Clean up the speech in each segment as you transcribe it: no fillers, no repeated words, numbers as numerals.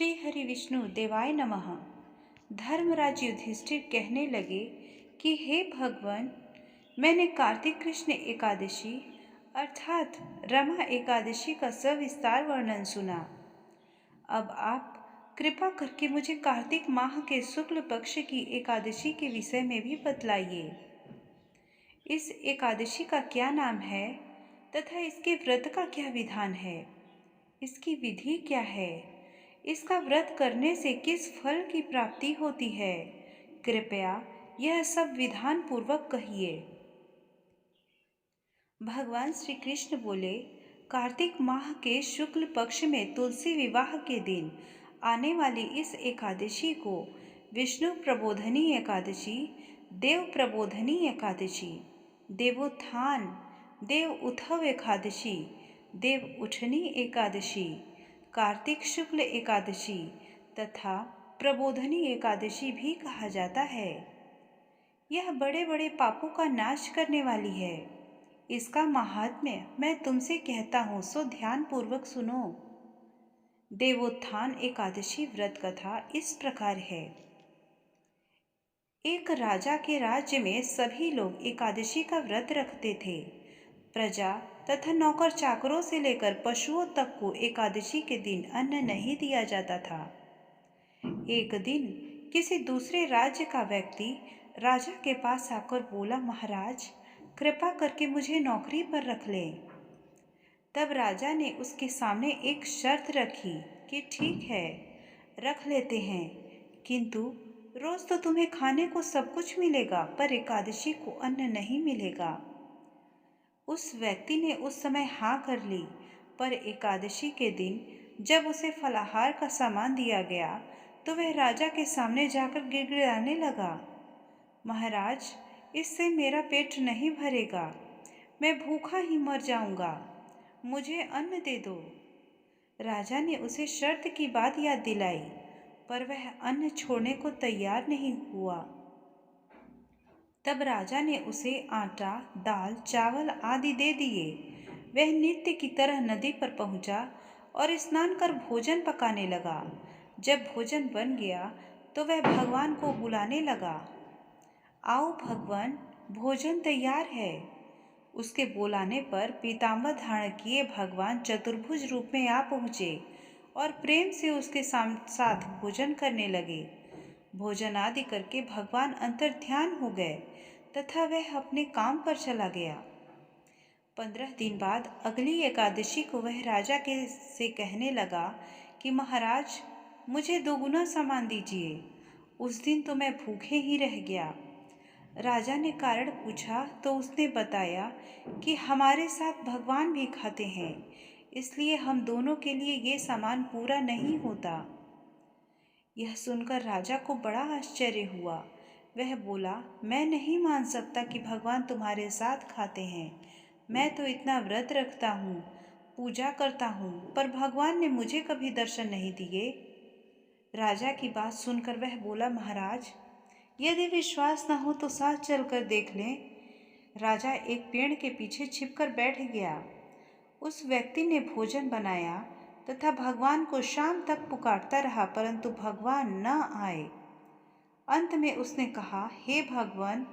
श्री हरि विष्णु देवाय नमः। धर्मराज युधिष्ठिर कहने लगे कि हे भगवान, मैंने कार्तिक कृष्ण एकादशी अर्थात रमा एकादशी का सविस्तार वर्णन सुना। अब आप कृपा करके मुझे कार्तिक माह के शुक्ल पक्ष की एकादशी के विषय में भी बतलाइए। इस एकादशी का क्या नाम है तथा इसके व्रत का क्या विधान है? इसकी विधि क्या है? इसका व्रत करने से किस फल की प्राप्ति होती है? कृपया यह सब विधान पूर्वक कहिए। भगवान श्री कृष्ण बोले, कार्तिक माह के शुक्ल पक्ष में तुलसी विवाह के दिन आने वाली इस एकादशी को विष्णु प्रबोधनी एकादशी, देव प्रबोधनी एकादशी, देवोत्थान, देव उठव एकादशी, देव उठनी एकादशी, कार्तिक शुक्ल एकादशी तथा प्रबोधनी एकादशी भी कहा जाता है। यह बड़े बड़े पापों का नाश करने वाली है। इसका महात्म्य मैं तुमसे कहता हूँ, सो ध्यान पूर्वक सुनो। देवोत्थान एकादशी व्रत कथा इस प्रकार है। एक राजा के राज्य में सभी लोग एकादशी का व्रत रखते थे। प्रजा तथा नौकर चाकरों से लेकर पशुओं तक को एकादशी के दिन अन्न नहीं दिया जाता था। एक दिन किसी दूसरे राज्य का व्यक्ति राजा के पास आकर बोला, महाराज, कृपा करके मुझे नौकरी पर रख लें। तब राजा ने उसके सामने एक शर्त रखी कि ठीक है, रख लेते हैं, किंतु रोज तो तुम्हें खाने को सब कुछ मिलेगा, पर एकादशी को अन्न नहीं मिलेगा। उस व्यक्ति ने उस समय हाँ कर ली, पर एकादशी के दिन जब उसे फलाहार का सामान दिया गया तो वह राजा के सामने जाकर गिड़गिड़ाने लगा, महाराज, इससे मेरा पेट नहीं भरेगा, मैं भूखा ही मर जाऊंगा, मुझे अन्न दे दो। राजा ने उसे शर्त की बात याद दिलाई, पर वह अन्न छोड़ने को तैयार नहीं हुआ। तब राजा ने उसे आटा, दाल, चावल आदि दे दिए। वह नित्य की तरह नदी पर पहुंचा और स्नान कर भोजन पकाने लगा। जब भोजन बन गया तो वह भगवान को बुलाने लगा, आओ भगवान, भोजन तैयार है। उसके बुलाने पर पीताम्बर धारण किए भगवान चतुर्भुज रूप में आ पहुँचे और प्रेम से उसके साथ भोजन करने लगे। भोजन आदि करके भगवान अंतर ध्यान हो गए तथा वह अपने काम पर चला गया। 15 दिन बाद अगली एकादशी को वह राजा के से कहने लगा कि महाराज, मुझे दोगुना सामान दीजिए। उस दिन तो मैं भूखे ही रह गया। राजा ने कारण पूछा तो उसने बताया कि हमारे साथ भगवान भी खाते हैं, इसलिए हम दोनों के लिए ये सामान पूरा नहीं होता। यह सुनकर राजा को बड़ा आश्चर्य हुआ। वह बोला, मैं नहीं मान सकता कि भगवान तुम्हारे साथ खाते हैं। मैं तो इतना व्रत रखता हूँ, पूजा करता हूँ, पर भगवान ने मुझे कभी दर्शन नहीं दिए। राजा की बात सुनकर वह बोला, महाराज, यदि विश्वास न हो तो साथ चलकर देख लें। राजा एक पेड़ के पीछे छिपकर बैठ गया। उस व्यक्ति ने भोजन बनाया तथा भगवान को शाम तक पुकारता रहा, परंतु भगवान न आए। अंत में उसने कहा, हे भगवान,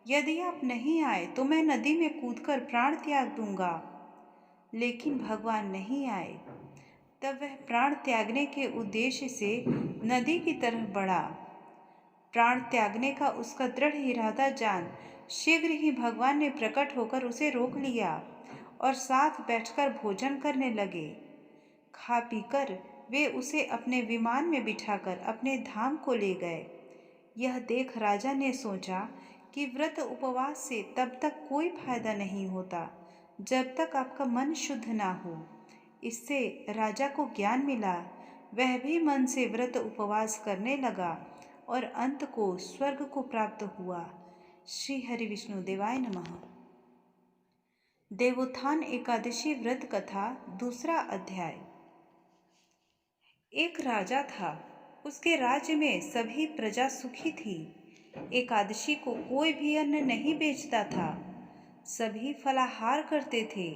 यदि आप नहीं आए तो मैं नदी में कूदकर प्राण त्याग दूंगा। लेकिन भगवान नहीं आए। तब वह प्राण त्यागने के उद्देश्य से नदी की तरफ बढ़ा। प्राण त्यागने का उसका दृढ़ इरादा जान शीघ्र ही भगवान ने प्रकट होकर उसे रोक लिया और साथ बैठकर भोजन करने लगे। खा पीकर वे उसे अपने विमान में बिठाकर अपने धाम को ले गए। यह देख राजा ने सोचा कि व्रत उपवास से तब तक कोई फायदा नहीं होता जब तक आपका मन शुद्ध ना हो। इससे राजा को ज्ञान मिला। वह भी मन से व्रत उपवास करने लगा और अंत को स्वर्ग को प्राप्त हुआ। श्री हरि विष्णु देवाय नमः। देवोत्थान एकादशी व्रत कथा दूसरा अध्याय। एक राजा था। उसके राज्य में सभी प्रजा सुखी थी। एकादशी को कोई भी अन्न नहीं बेचता था। सभी फलाहार करते थे।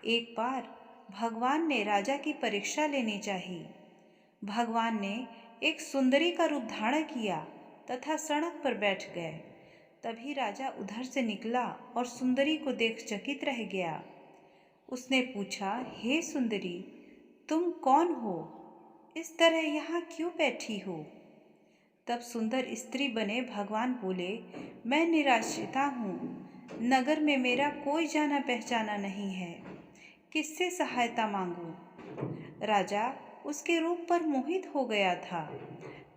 एक बार भगवान ने राजा की परीक्षा लेनी चाहिए। भगवान ने एक सुंदरी का रूप धारण किया तथा सड़क पर बैठ गए। तभी राजा उधर से निकला और सुंदरी को देख चकित रह गया। उसने पूछा, हे सुंदरी, तुम कौन हो? इस तरह यहाँ क्यों बैठी हो? तब सुंदर स्त्री बने भगवान बोले, मैं निराश्रिता हूँ। नगर में मेरा कोई जाना पहचाना नहीं है। किससे सहायता मांगूं? राजा उसके रूप पर मोहित हो गया था।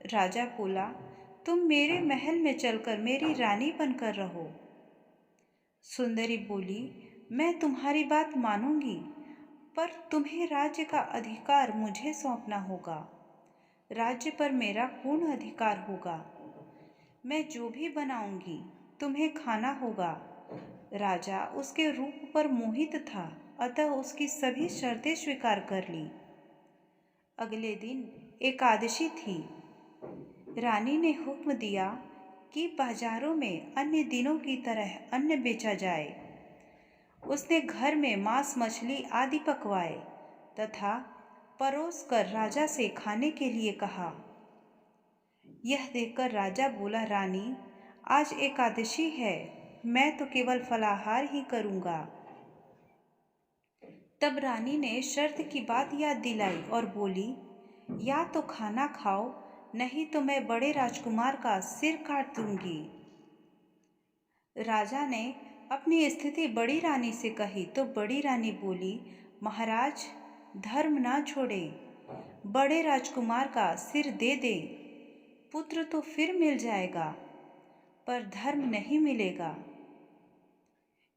राजा बोला, तुम मेरे महल में चलकर मेरी रानी बनकर रहो। सुंदरी बोली, मैं तुम्हारी बात मानूंगी, पर तुम्हें राज्य का अधिकार मुझे सौंपना होगा। राज्य पर मेरा पूर्ण अधिकार होगा। मैं जो भी बनाऊंगी तुम्हें खाना होगा। राजा उसके रूप पर मोहित था, अतः उसकी सभी शर्तें स्वीकार कर ली। अगले दिन एकादशी थी। रानी ने हुक्म दिया कि बाजारों में अन्य दिनों की तरह अन्न बेचा जाए। उसने घर में मांस मछली आदि पकवाए तथा परोस कर राजा से खाने के लिए कहा। यह देखकर राजा बोला, रानी, आज एकादशी है, मैं तो केवल फलाहार ही करूँगा। तब रानी ने शर्त की बात याद दिलाई और बोली, या तो खाना खाओ, नहीं तो मैं बड़े राजकुमार का सिर काट दूंगी। राजा ने अपनी स्थिति बड़ी रानी से कही तो बड़ी रानी बोली, महाराज, धर्म ना छोड़े, बड़े राजकुमार का सिर दे दे। पुत्र तो फिर मिल जाएगा, पर धर्म नहीं मिलेगा।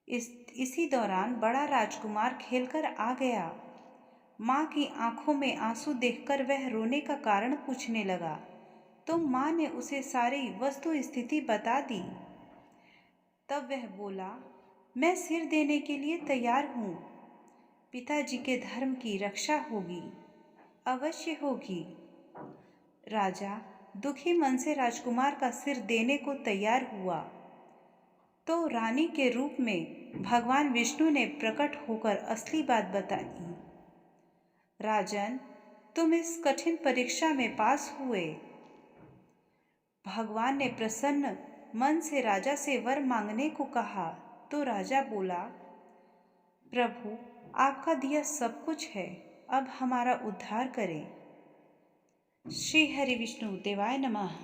इसी दौरान बड़ा राजकुमार खेलकर आ गया। माँ की आंखों में आंसू देखकर वह रोने का कारण पूछने लगा, तो माँ ने उसे सारी वस्तु स्थिति बता दी। तब वह बोला, मैं सिर देने के लिए तैयार हूँ। पिताजी के धर्म की रक्षा होगी, अवश्य होगी। राजा दुखी मन से राजकुमार का सिर देने को तैयार हुआ तो रानी के रूप में भगवान विष्णु ने प्रकट होकर असली बात बताई। राजन, तुम इस कठिन परीक्षा में पास हुए। भगवान ने प्रसन्न मन से राजा से वर मांगने को कहा तो राजा बोला, प्रभु, आपका दिया सब कुछ है, अब हमारा उद्धार करें। श्री हरि विष्णु देवाय नमः।